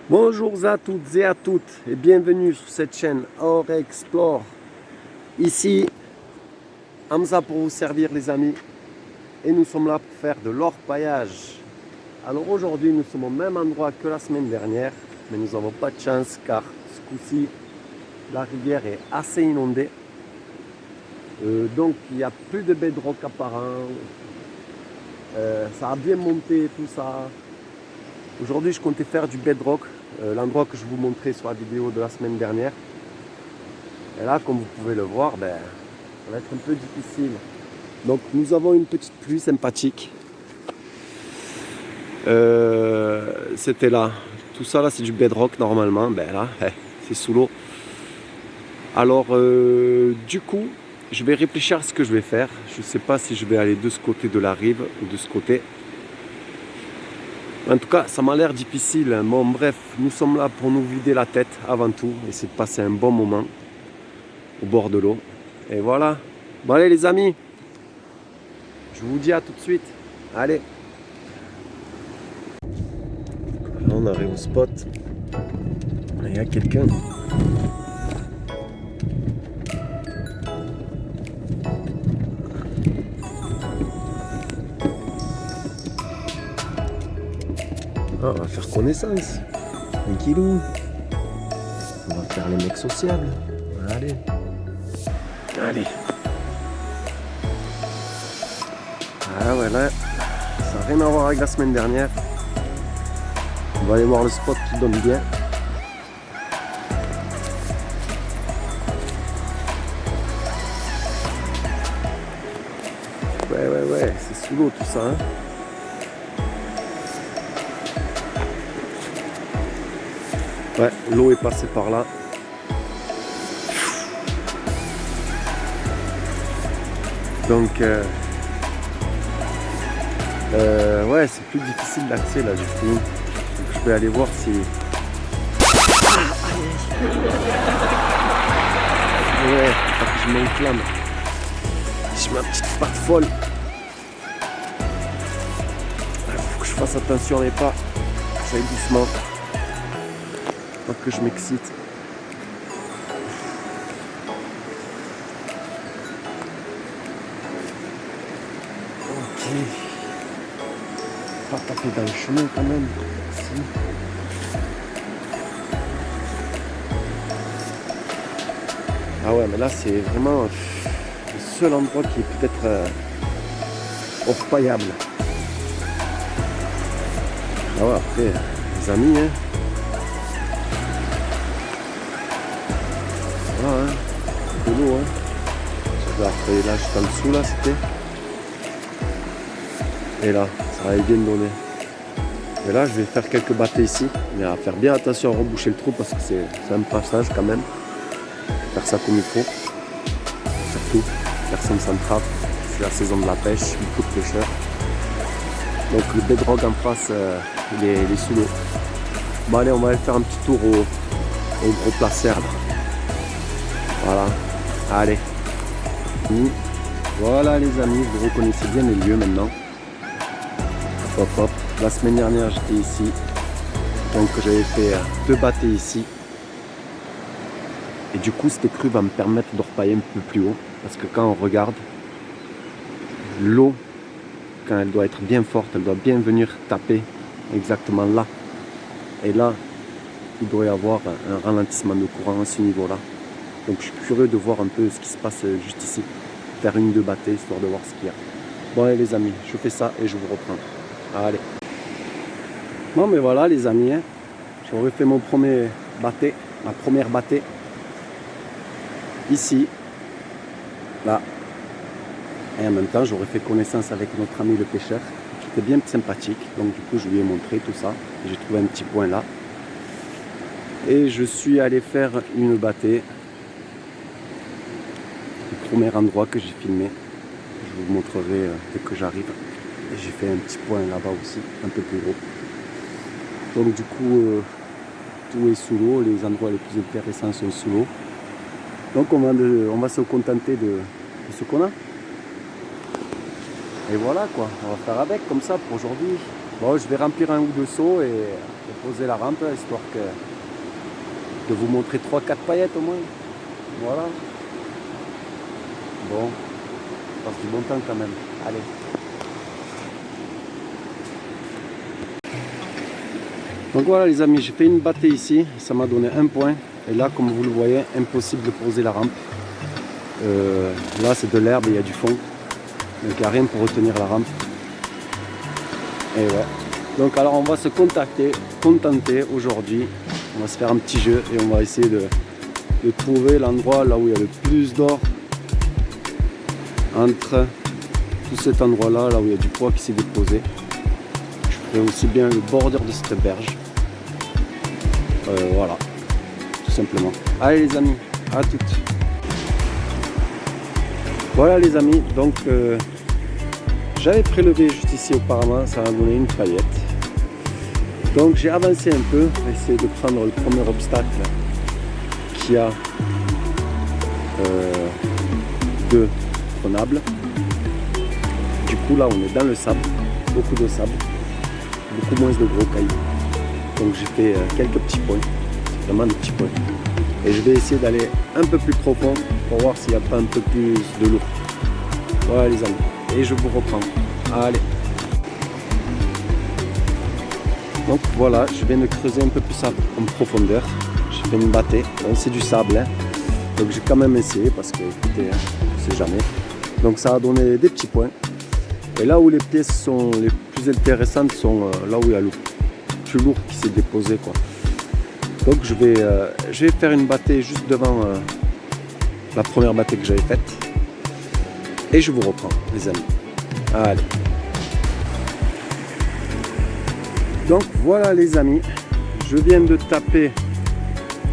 Bonjour à toutes et à toutes et bienvenue sur cette chaîne Or Explore. Ici Hamza pour vous servir les amis et nous sommes là pour faire de l'orpaillage. Alors aujourd'hui nous sommes au même endroit que la semaine dernière mais nous n'avons pas de chance car ce coup-ci la rivière est assez inondée. Donc il n'y a plus de bedrock apparent. Ça a bien monté tout ça. Aujourd'hui je comptais faire du bedrock, l'endroit que je vous montrais sur la vidéo de la semaine dernière. Et là comme vous pouvez le voir, ça va être un peu difficile. Donc nous avons une petite pluie sympathique. C'était là. Tout ça là c'est du bedrock normalement. Là c'est sous l'eau. Alors du coup je vais réfléchir à ce que je vais faire. Je ne sais pas si je vais aller de ce côté de la rive ou de ce côté. En tout cas, ça m'a l'air difficile. Bon, bref, nous sommes là pour nous vider la tête avant tout. Essayer de passer un bon moment au bord de l'eau. Et voilà. Bon, allez les amis. Je vous dis à tout de suite. Allez. Là, on arrive au spot. Il y a quelqu'un. Ah, on va faire connaissance. Tranquillou. On va faire les mecs sociables. Allez. Allez. Ah ouais, là, ça n'a rien à voir avec la semaine dernière. On va aller voir le spot qui donne bien. Ouais, c'est sous l'eau tout ça. Hein. Ouais, l'eau est passée par là. Donc, ouais, c'est plus difficile d'accès là du coup. Donc, je vais aller voir si. Ouais, faut pas que je m'enflamme. J'ai ma petite patte folle. Faut que je fasse attention à mes pas. Ça aille doucement. Pas que je m'excite. Ok. Pas taper dans le chemin quand même. Si. Ah ouais, mais là c'est vraiment le seul endroit qui est peut-être orpaillable. Ah ouais, après, les amis, hein. Ah, hein. De l'eau, hein. Après, là, juste en dessous, là, c'était. Et là, ça va bien donner. Et là, je vais faire quelques battées ici. Mais à faire bien attention à reboucher le trou parce que c'est un passage quand même. Faire ça comme il faut. Surtout, personne s'entrave. C'est la saison de la pêche, beaucoup de pêcheurs. Donc le bedrock en face, il est sous l'eau. Bon allez, on va aller faire un petit tour au gros placer là. Voilà, allez. Voilà les amis, vous reconnaissez bien les lieux maintenant. Hop hop, la semaine dernière j'étais ici. Donc j'avais fait 2 battées ici. Et du coup cette crue va me permettre d'orpailler un peu plus haut. Parce que quand on regarde, l'eau, quand elle doit être bien forte, elle doit bien venir taper exactement là. Et là, il doit y avoir un ralentissement de courant à ce niveau-là. Donc je suis curieux de voir un peu ce qui se passe juste ici. Faire 1-2 battées, histoire de voir ce qu'il y a. Bon allez les amis, je fais ça et je vous reprends. Allez. Bon mais voilà les amis, hein. J'aurais fait mon premier battée, ma première battée. Ici. Là. Et en même temps, j'aurais fait connaissance avec notre ami le pêcheur, qui était bien sympathique. Donc du coup, je lui ai montré tout ça. J'ai trouvé un petit point là. Et je suis allé faire une battée. Le premier endroit que j'ai filmé. Je vous montrerai dès que j'arrive. Et j'ai fait un petit point là-bas aussi, un peu plus gros. Donc du coup, tout est sous l'eau. Les endroits les plus intéressants sont sous l'eau. Donc on va se contenter de ce qu'on a. Et voilà quoi, on va faire avec comme ça pour aujourd'hui. Bon, je vais remplir un ou deux seaux et poser la rampe, histoire de vous montrer 3-4 paillettes au moins. Voilà. Bon, on passe du bon temps quand même. Allez. Donc voilà les amis, j'ai fait une battée ici, ça m'a donné 1 point. Et là, comme vous le voyez, impossible de poser la rampe. Là c'est de l'herbe et il y a du fond. Donc il n'y a rien pour retenir la rampe. Et ouais. Donc alors on va se contenter aujourd'hui. On va se faire un petit jeu et on va essayer de trouver l'endroit là où il y a le plus d'or. Entre tout cet endroit là, là où il y a du poids qui s'est déposé. Je ferai aussi bien le bordure de cette berge. Voilà. Tout simplement. Allez les amis, à toutes. Voilà les amis, donc j'avais prélevé juste ici auparavant, ça m'a donné une paillette. Donc j'ai avancé un peu, pour essayer de prendre le premier obstacle qui a deux prenables. Du coup là on est dans le sable, beaucoup de sable, beaucoup moins de gros cailloux. Donc j'ai fait quelques petits points, vraiment des petits points. Et je vais essayer d'aller un peu plus profond pour voir s'il n'y a pas un peu plus de l'eau. Voilà les amis, et je vous reprends. Allez. Donc voilà, je viens de creuser un peu plus en profondeur. J'ai fait une battée, bon, c'est du sable, hein. Donc j'ai quand même essayé parce que écoutez, hein, on ne sait jamais. Donc ça a donné des petits points. Et là où les pièces sont les plus intéressantes sont là où il y a le plus lourd qui s'est déposé, quoi. Donc je vais faire une battée juste devant la première battée que j'avais faite. Et je vous reprends les amis. Allez. Donc voilà les amis. Je viens de taper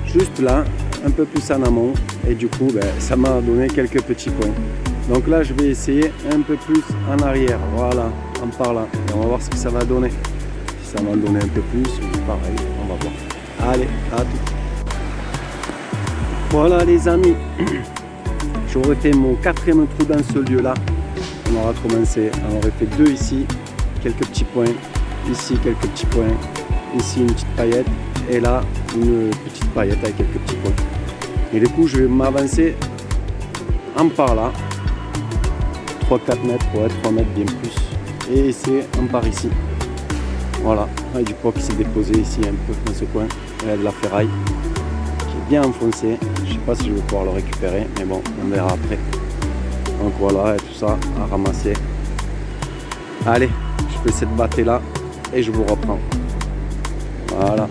juste là, un peu plus en amont. Et du coup, ça m'a donné quelques petits points. Donc là, je vais essayer un peu plus en arrière. Voilà, en par là. Et on va voir ce que ça va donner. Si ça va donner un peu plus ou pareil, on va voir. Allez, à tout. Voilà les amis, j'aurais fait mon 4e trou dans ce lieu là. On aura commencé, on aurait fait 2 ici, quelques petits points, ici quelques petits points, ici une petite paillette et là une petite paillette avec quelques petits points. Et du coup je vais m'avancer en par là, 3-4 mètres, ouais, 3 mètres bien plus, et essayer en par ici. Voilà, il y a du poids qui s'est déposé ici un peu dans ce coin. Il y a de la ferraille qui est bien enfoncée. Je ne sais pas si je vais pouvoir le récupérer, mais bon, on verra après. Donc voilà, et tout ça à ramasser. Allez, je fais cette battée là et je vous reprends. Voilà.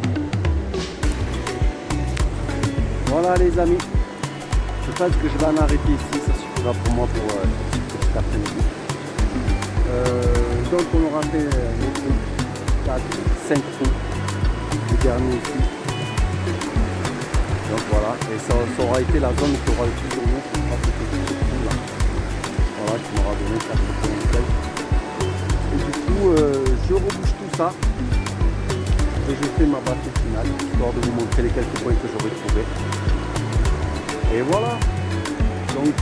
Voilà les amis. Je pense que je vais en arrêter ici, ça suffira pour moi pour cet après-midi. Donc on aura fait 4, 5 trous, le dernier ici. Donc voilà, et ça aura été la zone qui aura le plus de mur, ce sera ce petit trou là. Voilà, qui m'aura donné 4 trous nickel. Et du coup, je rebouche tout ça et je fais ma battue finale, histoire de vous montrer les quelques points que j'aurai trouvés. Et voilà, donc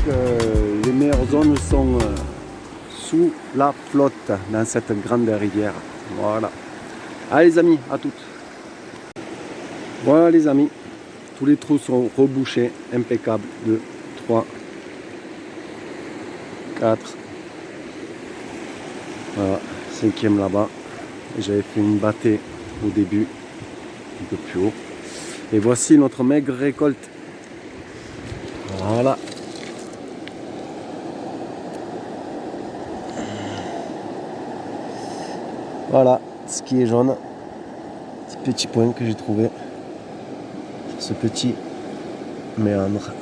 les meilleures zones sont sous la flotte dans cette grande rivière. Voilà. Allez les amis, à toutes. Voilà les amis, tous les trous sont rebouchés, impeccables. 2, 3, 4. Voilà, 5e là-bas. J'avais fait une battée au début, un peu plus haut. Et voici notre maigre récolte. Voilà. Voilà ce qui est jaune. Petit point que j'ai trouvé sur ce petit méandre.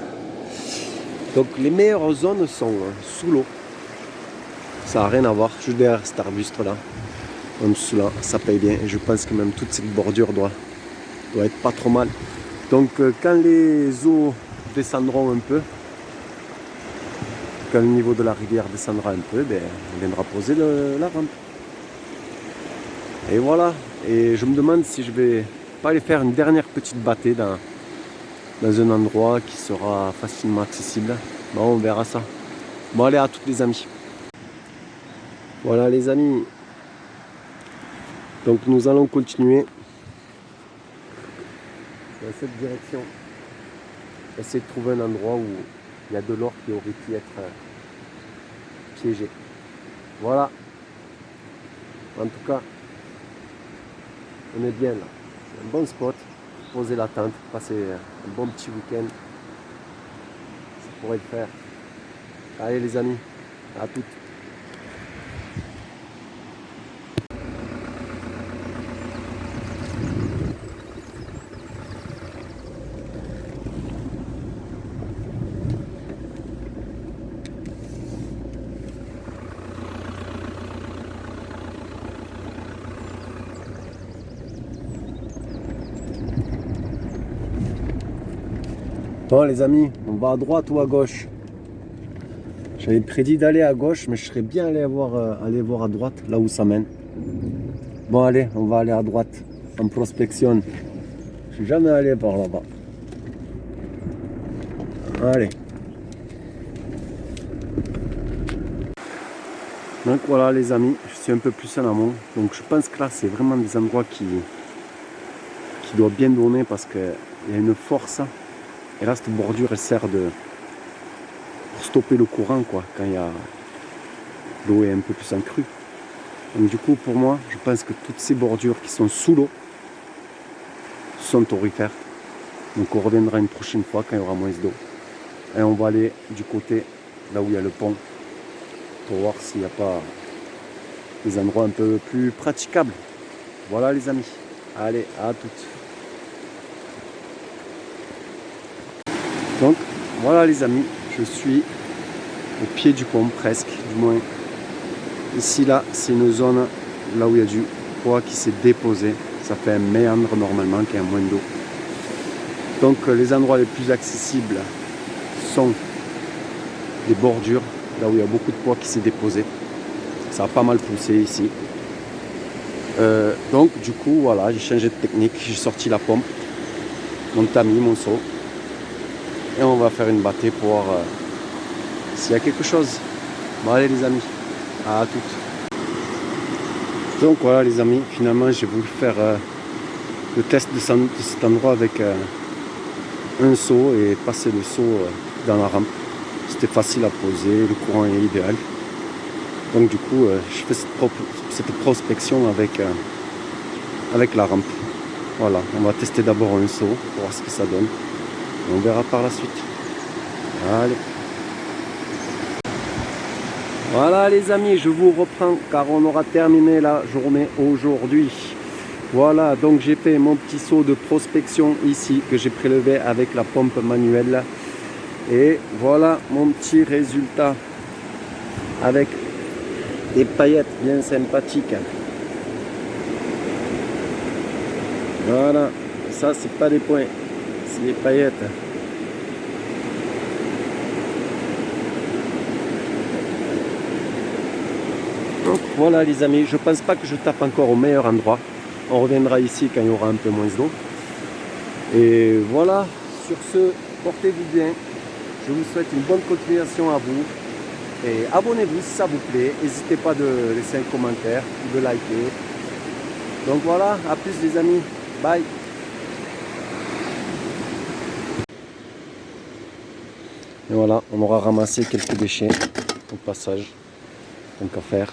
Donc les meilleures zones sont sous l'eau. Ça n'a rien à voir, juste derrière cet arbuste là. Comme cela, ça paye bien. Et je pense que même toute cette bordure doit être pas trop mal. Donc quand les eaux descendront un peu, quand le niveau de la rivière descendra un peu, on viendra poser la rampe. Et voilà, et je me demande si je vais pas aller faire une dernière petite battée dans un endroit qui sera facilement accessible. Bon, on verra ça. Bon, allez, à toutes les amis. Voilà les amis. Donc nous allons continuer dans cette direction. Essayer de trouver un endroit où il y a de l'or qui aurait pu être piégé. Voilà. En tout cas, on est bien là. C'est un bon spot. Poser la tente, passer un bon petit week-end. Ça pourrait le faire. Allez les amis, à toutes. Bon les amis, on va à droite ou à gauche? J'avais prédit d'aller à gauche, mais je serais bien allé voir à droite, là où ça mène. Bon allez, on va aller à droite, on prospectionne. Je suis jamais allé par là-bas. Allez. Donc voilà les amis, je suis un peu plus en amont. Donc je pense que là c'est vraiment des endroits qui doivent bien donner parce qu'il y a une force. Et là cette bordure elle sert pour stopper le courant quoi, quand l'eau est un peu plus en crue. Donc du coup pour moi, je pense que toutes ces bordures qui sont sous l'eau sont aurifères. Donc on reviendra une prochaine fois quand il y aura moins d'eau. Et on va aller du côté là où il y a le pont pour voir s'il n'y a pas des endroits un peu plus praticables. Voilà les amis. Allez, à toutes. Donc voilà les amis, je suis au pied du pont presque, du moins. Ici là, c'est une zone là où il y a du poids qui s'est déposé. Ça fait un méandre normalement qui a moins d'eau. Donc les endroits les plus accessibles sont les bordures, là où il y a beaucoup de poids qui s'est déposé. Ça a pas mal poussé ici. Donc du coup voilà, j'ai changé de technique, j'ai sorti la pompe, mon tamis, mon seau. Et on va faire une bâtée pour voir s'il y a quelque chose. Bon allez les amis, à toutes. Donc voilà les amis, finalement j'ai voulu faire le test de cet endroit avec un seau et passer le seau dans la rampe. C'était facile à poser, le courant est idéal. Donc du coup je fais cette prospection avec la rampe. Voilà, on va tester d'abord un seau pour voir ce que ça donne. On verra par la suite. Allez. Voilà les amis, je vous reprends car on aura terminé la journée aujourd'hui. Voilà, donc j'ai fait mon petit seau de prospection ici que j'ai prélevé avec la pompe manuelle. Et voilà mon petit résultat avec des paillettes bien sympathiques. Voilà, ça c'est pas des points. Les paillettes. Donc voilà les amis, je pense pas que je tape encore au meilleur endroit. On reviendra ici quand il y aura un peu moins d'eau. Et voilà, sur ce, portez-vous bien. Je vous souhaite une bonne continuation à vous. Et abonnez-vous si ça vous plaît. N'hésitez pas de laisser un commentaire, de liker. Donc voilà, à plus les amis. Bye. Et voilà, on aura ramassé quelques déchets au passage, donc à faire.